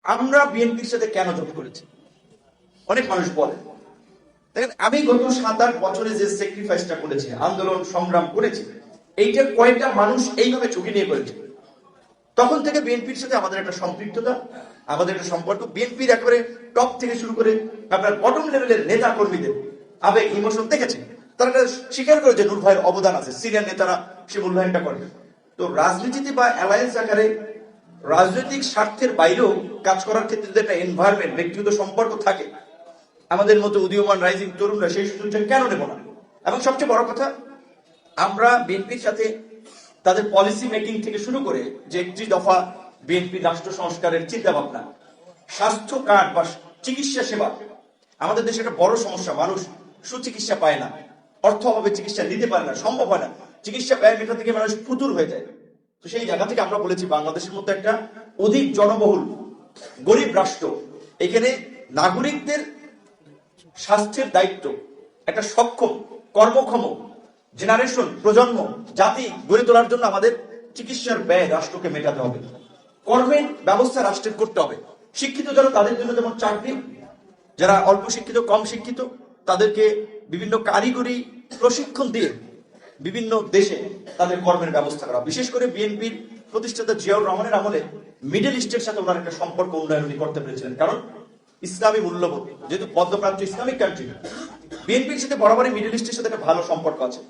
আমরা বিএনপির সাথে কেন জোট করেছি অনেক মানুষ বলে। দেখেন, আমি গত 7-8 বছরে যে স্যাক্রিফাইসটা করেছি, আন্দোলন সংগ্রাম করেছি, এইটা কয়েকটা মানুষ এইভাবে ঝুঁকি নিয়ে করেছে। তখন থেকে বিএনপির সাথে আমাদের একটা সম্পৃক্ততা, আমাদের একটা সম্পর্ক। বিএনপির একেবারে টপ থেকে শুরু করে আপনার বটম লেভেলের নেতা কর্মীদের আবেগ ইমোশন দেখেছে, তারা স্বীকার করে যে নূর ভাইয়ের অবদান আছে, সিনিয়র নেতারা সে মূল্যায়নটা করবে। তো রাজনীতিতে বা অ্যালায়েন্স আকারে রাজনৈতিক স্বার্থের বাইরেও কাজ করার ক্ষেত্রে যদি একটা এনভায়রনমেন্ট, ব্যক্তিগত সম্পর্ক থাকে, আমাদের মতো উদীয়মান রাইজিং তরুণরা সেই সুযোগটা কেন নেব না? এবং সবচেয়ে বড় কথা, আমরা বিএনপির সাথে তাদের পলিসি মেকিং থেকে শুরু করে যে 31 দফা বিএনপি রাষ্ট্র সংস্কারের চিন্তা ভাবনা, স্বাস্থ্য কার্ড বা চিকিৎসা সেবা, আমাদের দেশে একটা বড় সমস্যা, মানুষ সুচিকিৎসা পায় না, অর্থ অভাবে চিকিৎসা নিতে পারে না, সম্ভব হয় না, চিকিৎসা ব্যয় মেটা থেকে মানুষ ফুতুর হয়ে যায়। তো সেই জায়গা থেকে আমরা বলেছি, বাংলাদেশের মতো একটা অধিক জনবহুল গরিব রাষ্ট্র, এখানে নাগরিকদের স্বাস্থ্যের দায়িত্ব একটা সক্ষম কর্মক্ষম জেনারেশন, প্রজন্ম, জাতি গড়ে তোলার জন্য আমাদের চিকিৎসার ব্যয় রাষ্ট্রকে মেটাতে হবে, কর্মের ব্যবস্থা রাষ্ট্রের করতে হবে। শিক্ষিত যারা, তাদের জন্য যেমন চাকরি, যারা অল্প শিক্ষিত, কম শিক্ষিত, তাদেরকে বিভিন্ন কারিগরি প্রশিক্ষণ দিয়ে বিভিন্ন দেশে তাদের কর্মের ব্যবস্থা করা। বিশেষ করে বিএনপির প্রতিষ্ঠাতা জিয়াউর রহমানের আমলে মিডল ইস্টের সাথে ওনার একটা সম্পর্ক উন্নয়ন করতে পেরেছিলেন, কারণ ইসলামী মূল্যবোধ, যেহেতু মধ্যপ্রাচ্য ইসলামিক কান্ট্রি, বিএনপির সাথে বরাবরই মিডল ইস্টের সাথে একটা ভালো সম্পর্ক আছে।